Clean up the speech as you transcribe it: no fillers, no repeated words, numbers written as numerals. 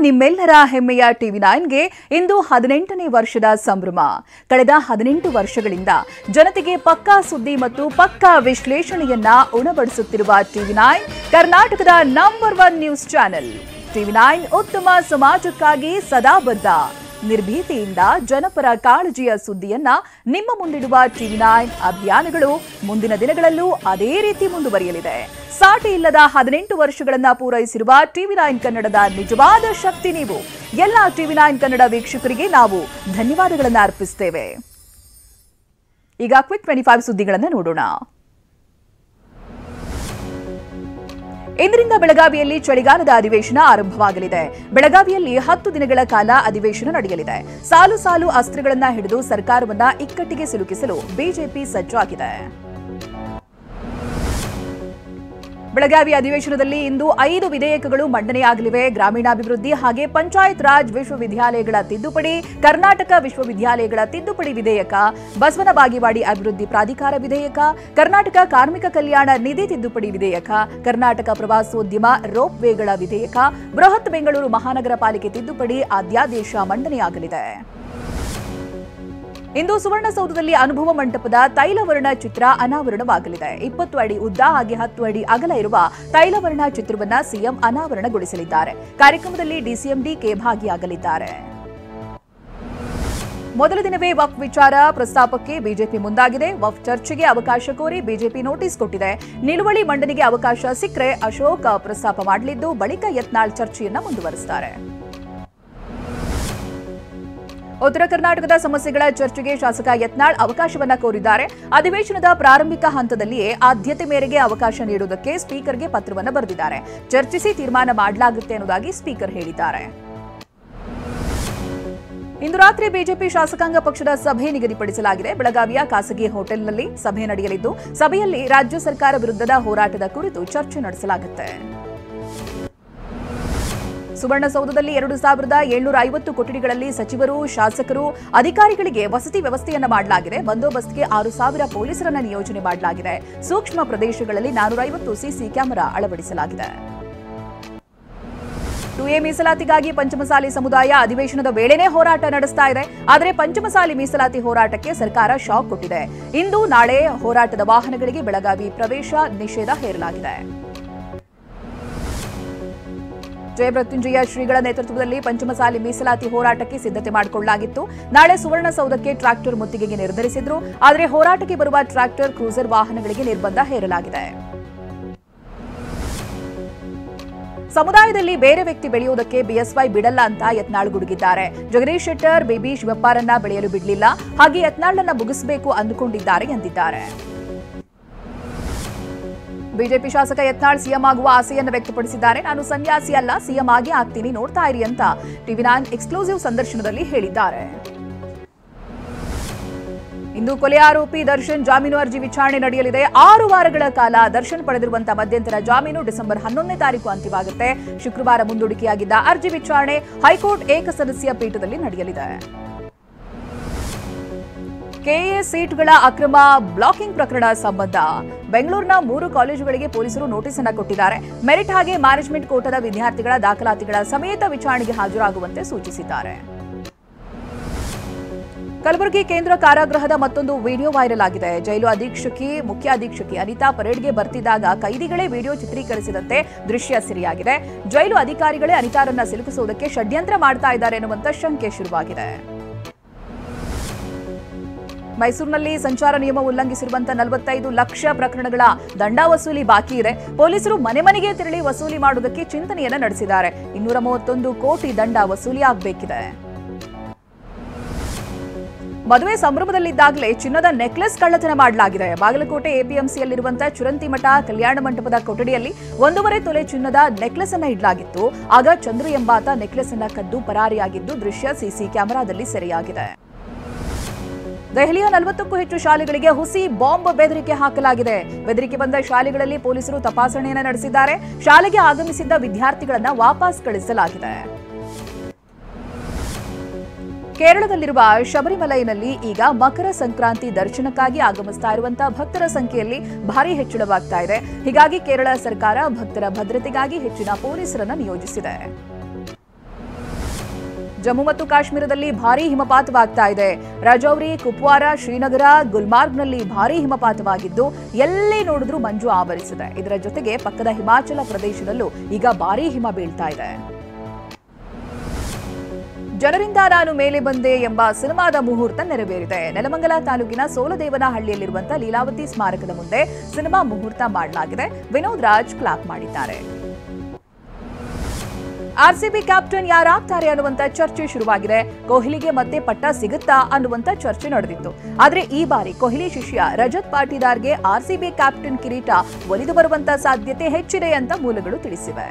ನಿಮ್ಮೆಲ್ಲರ ಹೆಮ್ಮೆಯ ಟಿವಿ9ಗೆ ಇಂದು 18ನೇ ವರ್ಷದ ಸಂಭ್ರಮ. ಕಳೆದ 18 ವರ್ಷಗಳಿಂದ ಜನತೆಗೆ ಪಕ್ಕಾ ಸುದ್ದಿ ಮತ್ತು ಪಕ್ಕಾ ವಿಶ್ಲೇಷಣೆಯನ್ನ ಉಣಬಡಿಸುತ್ತಿರುವ ಟಿವಿ9 ಕರ್ನಾಟಕದ ನಂಬರ್ 1 ನ್ಯೂಸ್ ಚಾನೆಲ್. ಟಿವಿ9 ಉತ್ತಮ ಸಮಾಜಕ್ಕಾಗಿ ಸದಾ ಬದ್ಧ. ನಿರ್ಭೀತಿಯಿಂದ ಜನಪರ ಕಾಳಜಿಯ ಸುದ್ದಿಯನ್ನ ನಿಮ್ಮ ಮುಂದಿಡುವ ಟಿವಿ9 ಅಭಿಯಾನಗಳು ಮುಂದಿನ ದಿನಗಳಲ್ಲೂ ಅದೇ ರೀತಿ ಮುಂದುವರಿಯಲಿದೆ. ಸಾಟಿ ಇಲ್ಲದ 18 ವರ್ಷಗಳನ್ನ ಪೂರೈಸಿರುವ ಟಿವಿ9 ಕನ್ನಡದ ನಿಜವಾದ ಶಕ್ತಿ ನೀವು. ಎಲ್ಲ ಟಿವಿ9 ಕನ್ನಡ ವೀಕ್ಷಕರಿಗೆ ನಾವು ಧನ್ಯವಾದಗಳನ್ನು ಅರ್ಪಿಸುತ್ತೇವೆ. ಈಗ ಕ್ವಿಕ್ 25 ಸುದ್ದಿಗಳನ್ನು ನೋಡೋಣ. ಇಂದಿನಿಂದ ಬೆಳಗಾವಿಯಲ್ಲಿ ಚಳಿಗಾಲದ ಅಧಿವೇಶನ ಆರಂಭವಾಗಲಿದೆ. ಬೆಳಗಾವಿಯಲ್ಲಿ 10 ದಿನಗಳ ಕಾಲ ಅಧಿವೇಶನ ನಡೆಯಲಿದೆ. ಸಾಲು ಸಾಲು ಅಸ್ತ್ರಗಳನ್ನು ಹಿಡಿದು ಸರ್ಕಾರವನ್ನ ಇಕ್ಕಟ್ಟಿಗೆ ಸಿಲುಕಿಸಲು ಬಿಜೆಪಿ ಸಜ್ಜಾಗಿದೆ. ಬೆಳಗಾವಿ ಅಧಿವೇಶನದಲ್ಲಿ ಇಂದು 5 ವಿಧೇಯಕಗಳು ಮಂಡನೆಯಾಗಲಿವೆ. ಗ್ರಾಮೀಣಾಭಿವೃದ್ಧಿ ಹಾಗೆ ಪಂಚಾಯತ್ ರಾಜ್ ವಿಶ್ವವಿದ್ಯಾಲಯಗಳ ತಿದ್ದುಪಡಿ, ಕರ್ನಾಟಕ ವಿಶ್ವವಿದ್ಯಾಲಯಗಳ ತಿದ್ದುಪಡಿ ವಿಧೇಯಕ, ಬಸವನ ಬಾಗೇವಾಡಿ ಅಭಿವೃದ್ಧಿ ಪ್ರಾಧಿಕಾರ ವಿಧೇಯಕ, ಕರ್ನಾಟಕ ಕಾರ್ಮಿಕ ಕಲ್ಯಾಣ ನಿಧಿ ತಿದ್ದುಪಡಿ ವಿಧೇಯಕ, ಕರ್ನಾಟಕ ಪ್ರವಾಸೋದ್ಯಮ ರೋಪ್ ವೇಗಳ ವಿಧೇಯಕ, ಬೃಹತ್ ಬೆಂಗಳೂರು ಮಹಾನಗರ ಪಾಲಿಕೆ ತಿದ್ದುಪಡಿ ಅಧ್ಯಾದೇಶ ಮಂಡನೆಯಾಗಲಿದೆ. ಇಂದು ಸುವರ್ಣಸೌಧದಲ್ಲಿ ಅನುಭವ ಮಂಟಪದ ತೈಲವರ್ಣ ಚಿತ್ರ ಅನಾವರಣವಾಗಲಿದೆ. 20 ಅಡಿ ಉದ್ದ ಹಾಗೆ 10 ಅಡಿ ಅಗಲ ಇರುವ ತೈಲವರ್ಣ ಚಿತ್ರವನ್ನ ಸಿಎಂ ಅನಾವರಣಗೊಳಿಸಲಿದ್ದಾರೆ. ಕಾರ್ಯಕ್ರಮದಲ್ಲಿ ಡಿಸಿಎಂ ಡಿಕೆ ಭಾಗಿಯಾಗಲಿದ್ದಾರೆ. ಮೊದಲ ದಿನವೇ ವಕ್ಫ್ ವಿಚಾರ ಪ್ರಸ್ತಾಪಕ್ಕೆ ಬಿಜೆಪಿ ಮುಂದಾಗಿದೆ. ವಕ್ಫ್ ಚರ್ಚೆಗೆ ಅವಕಾಶ ಕೋರಿ ಬಿಜೆಪಿ ನೋಟಿಸ್ ಕೊಟ್ಟಿದೆ. ನಿಲುವಳಿ ಮಂಡನೆಗೆ ಅವಕಾಶ ಸಿಕ್ಕರೆ ಅಶೋಕ್ ಪ್ರಸ್ತಾಪ ಮಾಡಲಿದ್ದು ಬಳಿಕ ಯತ್ನಾಳ್ ಚರ್ಚೆಯನ್ನ ಮುಂದುವರಿಸುತ್ತಾರೆ. ಉತ್ತರ ಕರ್ನಾಟಕದ ಸಮಸ್ಯೆಗಳ ಚರ್ಚೆಗೆ ಶಾಸಕ ಯತ್ನಾಳ್ ಅವಕಾಶವನ್ನ ಕೋರಿದ್ದಾರೆ. ಅಧಿವೇಶನದ ಪ್ರಾರಂಭಿಕ ಹಂತದಲ್ಲಿಯೇ ಆದ್ಯತೆ ಮೇರೆಗೆ ಅವಕಾಶ ನೀಡುವುದಕ್ಕೆ ಸ್ಪೀಕರ್ಗೆ ಪತ್ರವನ್ನು ಬರೆದಿದ್ದಾರೆ. ಚರ್ಚಿಸಿ ತೀರ್ಮಾನ ಮಾಡಲಾಗುತ್ತೆ ಎನ್ನುವುದಾಗಿ ಸ್ಪೀಕರ್ ಹೇಳಿದ್ದಾರೆ. ಇಂದು ರಾತ್ರಿ ಬಿಜೆಪಿ ಶಾಸಕಾಂಗ ಪಕ್ಷದ ಸಭೆ ನಿಗದಿಪಡಿಸಲಾಗಿದೆ. ಬೆಳಗಾವಿಯ ಖಾಸಗಿ ಹೋಟೆಲ್ನಲ್ಲಿ ಸಭೆ ನಡೆಯಲಿದ್ದು ಸಭೆಯಲ್ಲಿ ರಾಜ್ಯ ಸರ್ಕಾರ ವಿರುದ್ಧದ ಹೋರಾಟದ ಕುರಿತು ಚರ್ಚೆ ನಡೆಸಲಾಗುತ್ತೆ. ಸುವರ್ಣಸೌಧದಲ್ಲಿ 2750 ಕೊಠಡಿಗಳಲ್ಲಿ ಸಚಿವರು, ಶಾಸಕರು, ಅಧಿಕಾರಿಗಳಿಗೆ ವಸತಿ ವ್ಯವಸ್ಥೆಯನ್ನ ಮಾಡಲಾಗಿದೆ. ಬಂದೋಬಸ್ತ್ಗೆ 6000 ಪೊಲೀಸರನ್ನ ನಿಯೋಜನೆ ಮಾಡಲಾಗಿದೆ. ಸೂಕ್ಷ್ಮ ಪ್ರದೇಶಗಳಲ್ಲಿ 450 ಸಿಸಿ ಕ್ಯಾಮೆರಾ ಅಳವಡಿಸಲಾಗಿದೆ. 2A ಮೀಸಲಾತಿಗಾಗಿ ಪಂಚಮಸಾಲಿ ಸಮುದಾಯ ಅಧಿವೇಶನದ ವೇಳೆನೇ ಹೋರಾಟ ನಡೆಸ್ತಾ ಇದೆ. ಆದರೆ ಪಂಚಮಸಾಲಿ ಮೀಸಲಾತಿ ಹೋರಾಟಕ್ಕೆ ಸರ್ಕಾರ ಶಾಕ್ ಕೊಟ್ಟಿದೆ. ಇಂದು ನಾಳೆ ಹೋರಾಟದ ವಾಹನಗಳಿಗೆ ಬೆಳಗಾವಿ ಪ್ರವೇಶ ನಿಷೇಧ ಹೇರಲಾಗಿದೆ. ಜಯಮೃತ್ಯುಂಜಯ ಶ್ರೀಗಳ ನೇತೃತ್ವದಲ್ಲಿ ಪಂಚಮಸಾಲಿ ಮೀಸಲಾತಿ ಹೋರಾಟಕ್ಕೆ ಸಿದ್ಧತೆ ಮಾಡಿಕೊಳ್ಳಲಾಗಿತ್ತು. ನಾಳೆ ಸುವರ್ಣಸೌಧಕ್ಕೆ ಟ್ರಾಕ್ಟರ್ ಮುತ್ತಿಗೆಗೆ ನಿರ್ಧರಿಸಿದ್ರು. ಆದರೆ ಹೋರಾಟಕ್ಕೆ ಬರುವ ಟ್ರಾಕ್ಟರ್, ಕ್ರೂಸರ್ ವಾಹನಗಳಿಗೆ ನಿರ್ಬಂಧ ಹೇರಲಾಗಿದೆ. ಸಮುದಾಯದಲ್ಲಿ ಬೇರೆ ವ್ಯಕ್ತಿ ಬೆಳೆಯುವುದಕ್ಕೆ ಬಿಎಸ್ವೈ ಬಿಡಲ್ಲ ಅಂತ ಯತ್ನಾಳ್ ಗುಡುಗಿದ್ದಾರೆ. ಜಗದೀಶ್ ಶೆಟ್ಟರ್, ಬಿಬಿ ಶಿವಪ್ಪರನ್ನ ಬೆಳೆಯಲು ಬಿಡಲಿಲ್ಲ, ಹಾಗೆ ಯತ್ನಾಳ್ನ ಮುಗಿಸಬೇಕು ಅಂದುಕೊಂಡಿದ್ದಾರೆ ಎಂದಿದ್ದಾರೆ. ಬಿಜೆಪಿ ಶಾಸಕ ಯತ್ನಾಳ್ ಸಿಎಂ ಆಗುವ ಆಸೆಯನ್ನು ವ್ಯಕ್ತಪಡಿಸಿದ್ದಾರೆ. ನಾನು ಸನ್ಯಾಸಿ ಅಲ್ಲ, ಸಿಎಂ ಆಗೇ ಆಗ್ತೀನಿ, ನೋಡ್ತಾ ಇರಿ ಅಂತ ಟಿವಿ9 ಎಕ್ಸ್ಕ್ಲೂಸಿವ್ ಸಂದರ್ಶನದಲ್ಲಿ ಹೇಳಿದ್ದಾರೆ. ಇಂದು ಕೊಲೆ ಆರೋಪಿ ದರ್ಶನ್ ಜಾಮೀನು ಅರ್ಜಿ ವಿಚಾರಣೆ ನಡೆಯಲಿದೆ. 6 ವಾರಗಳ ಕಾಲ ದರ್ಶನ್ ಪಡೆದಿರುವಂತಹ ಮಧ್ಯಂತರ ಜಾಮೀನು ಡಿಸೆಂಬರ್ 11ನೇ ತಾರೀಕು ಅಂತ್ಯವಾಗುತ್ತೆ. ಶುಕ್ರವಾರ ಮುಂದೂಡಿಕೆಯಾಗಿದ್ದ ಅರ್ಜಿ ವಿಚಾರಣೆ ಹೈಕೋರ್ಟ್ ಏಕಸದಸ್ಯ ಪೀಠದಲ್ಲಿ ನಡೆಯಲಿದೆ. ಕೆಎಎಸ್ ಸೀಟ್ಗಳ ಅಕ್ರಮ ಬ್ಲಾಕಿಂಗ್ ಪ್ರಕರಣ ಸಂಬಂಧ ಬೆಂಗಳೂರಿನ 3 ಕಾಲೇಜುಗಳಿಗೆ ಪೊಲೀಸರು ನೋಟಿಸ್ ಅನ್ನು ಕೊಟ್ಟಿದ್ದಾರೆ. ಮೆರಿಟ್ ಹಾಗೆ ಮ್ಯಾನೇಜ್ಮೆಂಟ್ ಕೋಟಾದ ವಿದ್ಯಾರ್ಥಿಗಳ ದಾಖಲಾತಿಗಳ ಸಮೇತ ವಿಚಾರಣೆಗೆ ಹಾಜರಾಗುವಂತೆ ಸೂಚಿಸಿದ್ದಾರೆ. ಕಲಬುರಗಿ ಕೇಂದ್ರ ಕಾರಾಗೃಹದ ಮತ್ತೊಂದು ವಿಡಿಯೋ ವೈರಲ್ ಆಗಿದೆ. ಜೈಲು ಅಧೀಕ್ಷಕಿ, ಮುಖ್ಯ ಅಧೀಕ್ಷಕಿ ಅನಿತಾ ಪರೇಡ್ಗೆ ಬರ್ತಿದ್ದಾಗ ಕೈದಿಗಳೇ ವಿಡಿಯೋ ಚಿತ್ರೀಕರಿಸಿದಂತೆ ದೃಶ್ಯ ಸೆರೆಯಾಗಿದೆ. ಜೈಲು ಅಧಿಕಾರಿಗಳೇ ಅನಿತಾರನ್ನ ಸಿಲುಕಿಸುವುದಕ್ಕೆ ಷಡ್ಯಂತ್ರ ಮಾಡ್ತಾ ಇದ್ದಾರೆ ಎನ್ನುವಂತ ಶಂಕೆ ಶುರುವಾಗಿದೆ. ಮೈಸೂರಿನಲ್ಲಿ ಸಂಚಾರ ನಿಯಮ ಉಲ್ಲಂಘಿಸಿರುವಂತಹ 45 ಲಕ್ಷ ಪ್ರಕರಣಗಳ ದಂಡ ವಸೂಲಿ ಬಾಕಿ ಇದೆ. ಪೊಲೀಸರು ಮನೆ ಮನೆಗೆ ತೆರಳಿ ವಸೂಲಿ ಮಾಡುವುದಕ್ಕೆ ಚಿಂತನೆಯನ್ನ ನಡೆಸಿದ್ದಾರೆ. 231 ಕೋಟಿ ದಂಡ ವಸೂಲಿ ಆಗಬೇಕಿದೆ. ಮದುವೆ ಸಂಭ್ರಮದಲ್ಲಿದ್ದಾಗಲೇ ಚಿನ್ನದ ನೆಕ್ಲೆಸ್ ಕಳ್ಳತನ ಮಾಡಲಾಗಿದೆ. ಬಾಗಲಕೋಟೆ ಎಪಿಎಂಸಿಯಲ್ಲಿರುವಂತಹ ಚುರಂತಿಮಠ ಕಲ್ಯಾಣ ಮಂಟಪದ ಕೊಠಡಿಯಲ್ಲಿ 1.5 ತೊಲೆ ಚಿನ್ನದ ನೆಕ್ಲೆಸ್ ಅನ್ನ ಇಡಲಾಗಿತ್ತು. ಆಗ ಚಂದ್ರು ಎಂಬಾತ ನೆಕ್ಲೆಸ್ ಅನ್ನ ಕದ್ದು ಪರಾರಿಯಾಗಿದ್ದು ದೃಶ್ಯ ಸಿಸಿ ಕ್ಯಾಮೆರಾದಲ್ಲಿ ಸೆರೆಯಾಗಿದೆ. ದೆಹಲಿಯ 40ಕ್ಕೂ ಹೆಚ್ಚು ಶಾಲೆಗಳಿಗೆ ಹುಸಿ ಬಾಂಬ್ ಬೆದರಿಕೆ ಹಾಕಲಾಗಿದೆ. ಬೆದರಿಕೆ ಬಂದ ಶಾಲೆಗಳಲ್ಲಿ ಪೊಲೀಸರು ತಪಾಸಣೆಯನ್ನು ನಡೆಸಿದ್ದಾರೆ. ಶಾಲೆಗೆ ಆಗಮಿಸಿದ್ದ ವಿದ್ಯಾರ್ಥಿಗಳನ್ನು ವಾಪಸ್ ಕಳಿಸಲಾಗಿದೆ. ಕೇರಳದಲ್ಲಿರುವ ಶಬರಿಮಲೈನಲ್ಲಿ ಈಗ ಮಕರ ಸಂಕ್ರಾಂತಿ ದರ್ಶನಕ್ಕಾಗಿ ಆಗಮಿಸ್ತಾ ಇರುವಂತಹ ಭಕ್ತರ ಸಂಖ್ಯೆಯಲ್ಲಿ ಭಾರಿ ಹೆಚ್ಚಳವಾಗ್ತಾ ಇದೆ. ಹೀಗಾಗಿ ಕೇರಳ ಸರ್ಕಾರ ಭಕ್ತರ ಭದ್ರತೆಗಾಗಿ ಹೆಚ್ಚಿನ ಪೊಲೀಸರನ್ನು ನಿಯೋಜಿಸಿದೆ. ಜಮ್ಮು ಮತ್ತು ಕಾಶ್ಮೀರದಲ್ಲಿ ಭಾರೀ ಹಿಮಪಾತವಾಗ್ತಾ ಇದೆ. ರಜೌರಿ, ಕುಪ್ವಾರ, ಶ್ರೀನಗರ, ಗುಲ್ಮಾರ್ಗ್ನಲ್ಲಿ ಭಾರೀ ಹಿಮಪಾತವಾಗಿದ್ದು ಎಲ್ಲಿ ನೋಡಿದ್ರೂ ಮಂಜು ಆವರಿಸಿದೆ. ಇದರ ಜೊತೆಗೆ ಪಕ್ಕದ ಹಿಮಾಚಲ ಪ್ರದೇಶದಲ್ಲೂ ಈಗ ಭಾರೀ ಹಿಮ ಬೀಳ್ತಾ ಇದೆ. ಜನರಿಂದ ನಾನು ಮೇಲೆ ಬಂದೆ ಎಂಬ ಸಿನಿಮಾದ ಮುಹೂರ್ತ ನೆರವೇರಿದೆ. ನೆಲಮಂಗಲ ತಾಲೂಕಿನ ಸೋಲದೇವನಹಳ್ಳಿಯಲ್ಲಿರುವಂತಹ ಲೀಲಾವತಿ ಸ್ಮಾರಕದ ಮುಂದೆ ಸಿನಿಮಾ ಮುಹೂರ್ತ ಮಾಡಲಾಗಿದೆ. ವಿನೋದ್ ರಾಜ್ ಕ್ಲಾಪ್ ಮಾಡಿದ್ದಾರೆ. ಆರ್ಸಿಬಿ ಕ್ಯಾಪ್ಟನ್ ಯಾರಾಗ್ತಾರೆ ಅನ್ನುವಂತ ಚರ್ಚೆ ಶುರುವಾಗಿದೆ. ಕೊಹ್ಲಿಗೆ ಮತ್ತೆ ಪಟ್ಟ ಸಿಗುತ್ತಾ ಅನ್ನುವಂತ ಚರ್ಚೆ ನಡೆದಿತ್ತು. ಆದ್ರೆ ಈ ಬಾರಿ ಕೊಹ್ಲಿ ಶಿಷ್ಯ ರಜತ್ ಪಾಟಿದಾರ್ಗೆ ಆರ್ಸಿಬಿ ಕ್ಯಾಪ್ಟನ್ ಕಿರೀಟ ಒಲಿದು ಬರುವಂತ ಸಾಧ್ಯತೆ ಹೆಚ್ಚಿದೆ ಅಂತ ಮೂಲಗಳು ತಿಳಿಸಿವೆ.